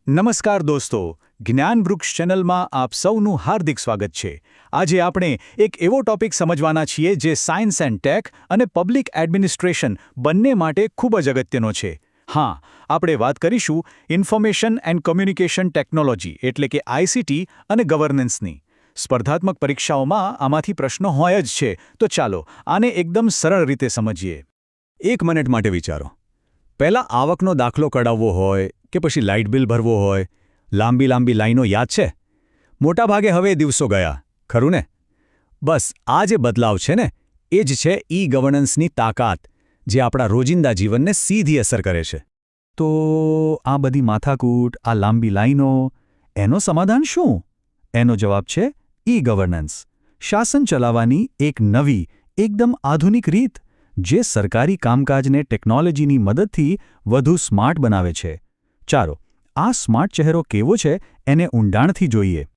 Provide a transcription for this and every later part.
નમસ્કાર દોસ્તો, જ્ઞાનવૃક્ષ ચેનલમાં આપ સૌનું હાર્દિક સ્વાગત છે. આજે આપણે એક એવો ટોપિક સમજવાના છીએ જે સાયન્સ એન્ડ ટેક અને પબ્લિક એડમિનિસ્ટ્રેશન બંને માટે ખૂબ જ અગત્યનો છે. હા, આપણે વાત કરીશું ઇન્ફોર્મેશન એન્ડ કમ્યુનિકેશન ટેકનોલોજી એટલે કે આઈસીટી અને ગવર્નન્સની. સ્પર્ધાત્મક પરીક્ષાઓમાં આમાંથી પ્રશ્નો હોય જ છે, તો ચાલો આને એકદમ સરળ રીતે સમજીએ. 1 મિનિટ માટે વિચારો. પહેલા આવકનો દાખલો કઢાવવો હોય કે પછી લાઇટ બિલ ભરવો હોય, લાંબી લાઈનો યાદ છે? મોટાભાગે હવે દિવસો ગયા, ખરું ને? બસ આ જે બદલાવ છે ને, એ જ છે ઈ-ગવર્નન્સની તાકાત, જે આપણા રોજિંદા જીવનને સીધી અસર કરે છે. તો આ બધી માથાકૂટ, આ લાંબી લાઈનો, એનો સમાધાન શું? એનો જવાબ છે ઈ-ગવર્નન્સ. શાસન ચલાવવાની એક નવી, એકદમ આધુનિક રીત, જે સરકારી કામકાજને ટેકનોલોજીની મદદથી વધુ સ્માર્ટ બનાવે છે. ચાલો, આ સ્માર્ટ ચહેરો કેવો છે એને ઊંડાણથી જોઈએ.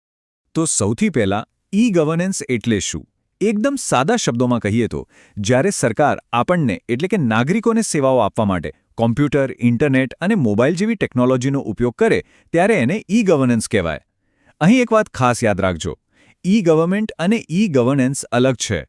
તો સૌથી પહેલાં ઈ-ગવર્નન્સ એટલે શું? એકદમ સાદા શબ્દોમાં કહીએ તો, જ્યારે સરકાર આપણને એટલે કે નાગરિકોને સેવાઓ આપવા માટે કોમ્પ્યુટર, ઇન્ટરનેટ અને મોબાઈલ જેવી ટેકનોલોજીનો ઉપયોગ કરે, ત્યારે એને ઈ-ગવર્નન્સ કહેવાય. અહીં એક વાત ખાસ યાદ રાખજો, ઈ-ગવર્નમેન્ટ અને ઈ-ગવર્નન્સ અલગ છે.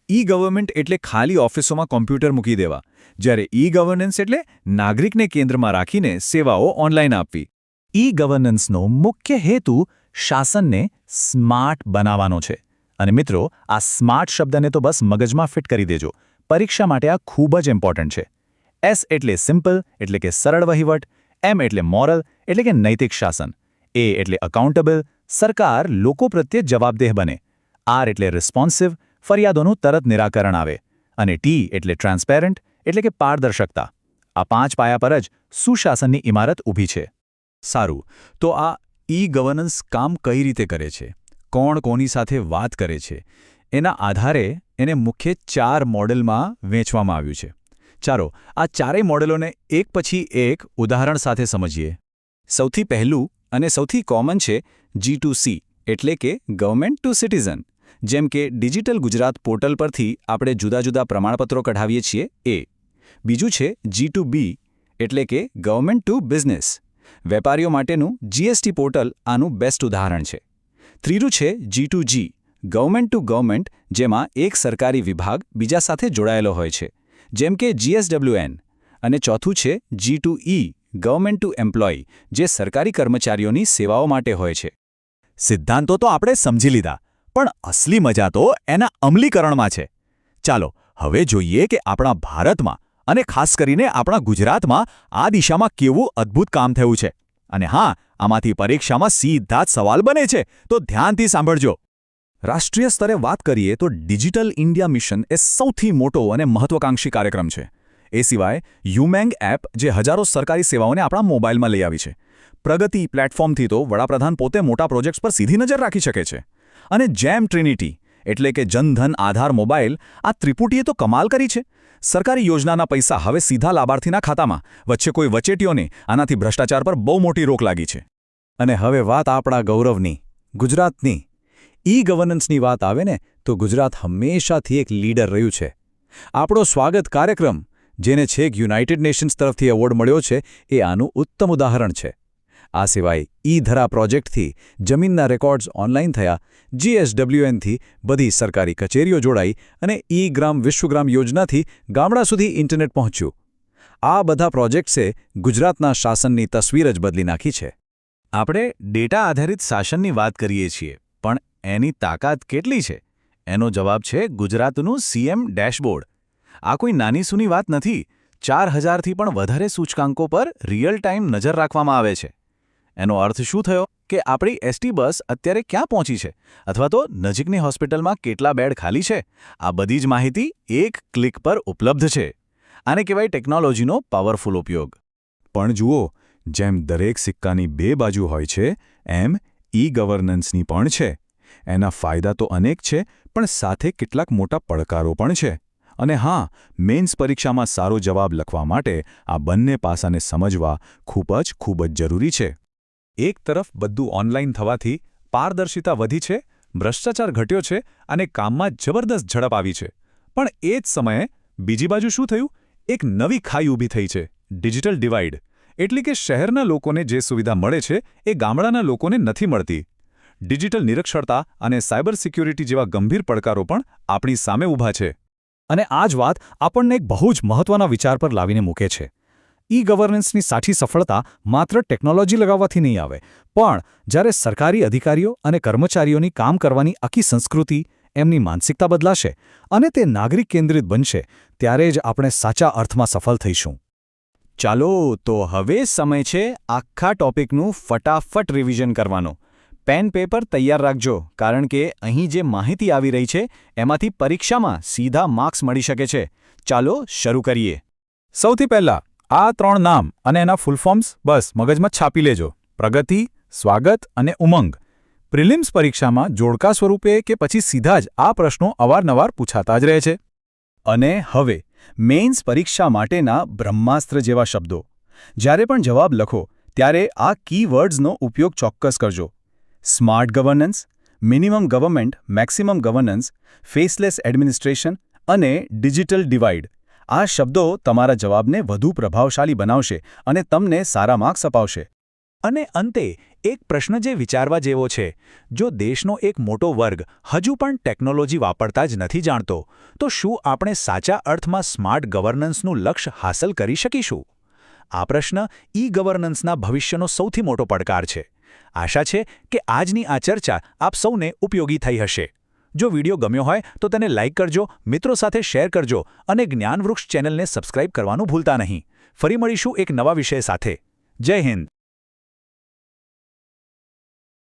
ઈ-ગવર્નમેન્ટ એટલે ખાલી ઓફિસોમાં કોમ્પ્યુટર મૂકી દેવા, જ્યારે ઈ-ગવર્નન્સ એટલે નાગરિકને કેન્દ્રમાં રાખીને સેવાઓ ઓનલાઈન આપવી. ઈ-ગવર્નન્સનો મુખ્ય હેતુ શાસનને સ્માર્ટ બનાવવાનો છે. અને મિત્રો, આ સ્માર્ટ શબ્દને તો બસ મગજમાં ફિટ કરી દેજો. પરીક્ષા માટે આ ખૂબ જ ઇમ્પોર્ટન્ટ છે. એસ એટલે સિમ્પલ એટલે કે સરળ વહીવટ, એમ એટલે મોરલ એટલે કે નૈતિક શાસન, એ એટલે અકાઉન્ટેબલ, સરકાર લોકો પ્રત્યે જવાબદેહ બને, આર એટલે રિસ્પોન્સિવ, ફરિયાદોનું તરત નિરાકરણ આવે, અને ટી એટલે ટ્રાન્સપેરન્ટ એટલે કે પારદર્શકતા. આ 5 પાયા પર જ સુશાસનની ઇમારત ઊભી છે. સારું, તો આ ઈ-ગવર્નન્સ કામ કઈ રીતે કરે છે? કોણ કોની સાથે વાત કરે છે? એના આધારે એને મુખ્ય 4 મોડેલમાં વહેંચવામાં આવ્યું છે. ચાલો, આ ચારેય મોડેલોને એક પછી એક ઉદાહરણ સાથે સમજીએ. સૌથી પહેલું અને સૌથી કોમન છે G2C એટલે કે ગવર્નમેન્ટ ટુ સિટીઝન. જેમ કે ડિજિટલ ગુજરાત પોર્ટલ પરથી આપણે જુદા જુદા પ્રમાણપત્રો કઢાવીએ છીએ એ. બીજું છે G2B એટલે કે ગવર્નમેન્ટ ટુ બિઝનેસ. વેપારીઓ માટેનું જીએસટી પોર્ટલ આનું બેસ્ટ ઉદાહરણ છે. ત્રીજું છે G2G ગવર્નમેન્ટ ટુ ગવર્નમેન્ટ, જેમાં એક સરકારી વિભાગ બીજા સાથે જોડાયેલો હોય છે, જેમ કે GSWN. અને ચોથું છે G2E ગવર્નમેન્ટ ટુ એમ્પ્લોય, જે સરકારી કર્મચારીઓની સેવાઓ માટે હોય છે. સિદ્ધાંતો તો આપણે સમજી લીધા, પણ અસલી મજા તો એના અમલીકરણમાં છે. ચાલો હવે જોઈએ કે આપણા ભારતમાં અને ખાસ કરીને આપણા ગુજરાતમાં આ દિશામાં કેવું અદ્ભુત કામ થયું છે. અને હા, આમાંથી પરીક્ષામાં સીધા જ સવાલ બને છે, તો ધ્યાનથી સાંભળજો. રાષ્ટ્રીય સ્તરે વાત કરીએ તો ડિજિટલ ઇન્ડિયા મિશન એ સૌથી મોટો અને મહત્વાકાંક્ષી કાર્યક્રમ છે. એ સિવાય યુમેંગ એપ, જે હજારો સરકારી સેવાઓને આપણા મોબાઈલમાં લઈ આવી છે. પ્રગતિ પ્લેટફોર્મથી તો વડાપ્રધાન પોતે મોટા પ્રોજેક્ટ્સ પર સીધી નજર રાખી શકે છે. અને જેમ ટ્રિનિટી એટલે કે જનધન આધાર મોબાઈલ, આ ત્રિપુટીએ તો કમાલ કરી છે. સરકારી યોજનાના પૈસા હવે સીધા લાભાર્થીના ખાતામાં, વચ્ચે કોઈ વચેટીઓને. આનાથી ભ્રષ્ટાચાર પર બહુ મોટી રોક લાગી છે. અને હવે વાત આપણા ગૌરવની, ગુજરાતની. ઈ-ગવર્નન્સની વાત આવે ને, તો ગુજરાત હંમેશાથી એક લીડર રહ્યું છે. આપણો સ્વાગત કાર્યક્રમ, જેને છેક યુનાઇટેડ નેશન્સ તરફથી એવોર્ડ મળ્યો છે, એ આનું ઉત્તમ ઉદાહરણ છે. આ સિવાય ઈ-ધરા પ્રોજેક્ટથી જમીનના રેકોર્ડ્સ ઓનલાઈન થયા, GSWNથી બધી સરકારી કચેરીઓ જોડાઈ, અને ઈ-ગ્રામ વિશ્વગ્રામ યોજનાથી ગામડા સુધી ઇન્ટરનેટ પહોંચ્યું. આ બધા પ્રોજેક્ટ્સે ગુજરાતના શાસનની તસવીર જ બદલી નાખી છે. આપણે ડેટા આધારિત શાસનની વાત કરીએ છીએ, પણ એની તાકાત કેટલી છે? એનો જવાબ છે ગુજરાતનું CM ડેશબોર્ડ. આ કોઈ નાની સૂની વાત નથી. 4000થી પણ વધારે સૂચકાંકો પર રિયલ ટાઈમ નજર રાખવામાં આવે છે. એનો અર્થ શું થયો કે આપણી એસટી બસ અત્યારે ક્યાં પહોંચી છે, અથવા તો નજીકની હોસ્પિટલમાં કેટલા બેડ ખાલી છે, આ બધી જ માહિતી એક ક્લિક પર ઉપલબ્ધ છે. આને કહેવાય ટેકનોલોજીનો પાવરફુલ ઉપયોગ. પણ જુઓ, જેમ દરેક સિક્કાની 2 બાજુ હોય છે, એમ ઈ-ગવર્નન્સની પણ છે. એના ફાયદા તો અનેક છે, પણ સાથે કેટલાક મોટા પડકારો પણ છે. અને હા, મેન્સ પરીક્ષામાં સારો જવાબ લખવા માટે આ બંને પાસાને સમજવા ખૂબ જ જરૂરી છે. એક તરફ બધું ઓનલાઈન થવાથી પારદર્શિતા વધી છે, ભ્રષ્ટાચાર ઘટ્યો છે અને કામમાં જબરદસ્ત ઝડપ આવી છે. પણ એ જ સમયે બીજી બાજુ શું થયું? એક નવી ખાઈ ઊભી થઈ છે, ડિજિટલ ડિવાઇડ. એટલે કે શહેરના લોકોને જે સુવિધા મળે છે એ ગામડાના લોકોને નથી મળતી. ડિજિટલ નિરક્ષરતા અને સાયબર સિક્યુરિટી જેવા ગંભીર પડકારો પણ આપણી સામે ઊભા છે. અને આ જ વાત આપણને એક બહુ જ મહત્વના વિચાર પર લાવીને મૂકે છે. ઈ-ગવર્નન્સની સાચી સફળતા માત્ર ટેકનોલોજી લગાવવાથી નહીં આવે, પણ જ્યારે સરકારી અધિકારીઓ અને કર્મચારીઓની કામ કરવાની આખી સંસ્કૃતિ, એમની માનસિકતા બદલાશે અને તે નાગરિક કેન્દ્રિત બનશે, ત્યારે જ આપણે સાચા અર્થમાં સફળ થઈશું. ચાલો તો હવે સમય છે આખા ટોપિકનું ફટાફટ રિવિઝન કરવાનો. પેન પેપર તૈયાર રાખજો, કારણ કે અહીં જે માહિતી આવી રહી છે એમાંથી પરીક્ષામાં સીધા માર્ક્સ મળી શકે છે. ચાલો શરૂ કરીએ. સૌથી પહેલાં આ 3 નામ અને એના ફૂલ ફોર્મ્સ બસ મગજમાં છાપી લેજો: પ્રગતિ, સ્વાગત અને ઉમંગ. પ્રિલિમ્સ પરીક્ષામાં જોડકા સ્વરૂપે કે પછી સીધા જ આ પ્રશ્નો અવારનવાર પૂછાતા જ રહે છે. અને હવે મેઇન્સ પરીક્ષા માટેના બ્રહ્માસ્ત્ર જેવા શબ્દો. જ્યારે પણ જવાબ લખો ત્યારે આ કીવર્ડ્સનો ઉપયોગ ચોક્કસ કરજો: smart governance, minimum government maximum governance, faceless administration અને ડિજિટલ ડિવાઇડ. આ શબ્દો તમારા જવાબને વધુ પ્રભાવશાળી બનાવશે અને તમને સારા માર્ક્સ અપાવશે. અને અંતે એક પ્રશ્ન જે વિચારવા જેવો છે: જો દેશનો એક મોટો વર્ગ હજુ પણ ટેકનોલોજી વાપરતા જ નથી જાણતો, તો શું આપણે સાચા અર્થમાં સ્માર્ટ ગવર્નન્સનું લક્ષ્ય હાંસલ કરી શકીશું? આ પ્રશ્ન ઈ-ગવર્નન્સના ભવિષ્યનો સૌથી મોટો પડકાર છે. આશા છે કે આજની આ ચર્ચા આપ સૌને ઉપયોગી થઈ હશે. જો વિડીયો ગમ્યો હોય તો તેને લાઇક કરજો, મિત્રો સાથે શેર કરજો અને જ્ઞાનવૃક્ષ ચેનલને સબસ્ક્રાઇબ કરવાનું ભૂલતા નહીં. ફરી મળીશું એક નવા વિષય સાથે. જય હિન્દ.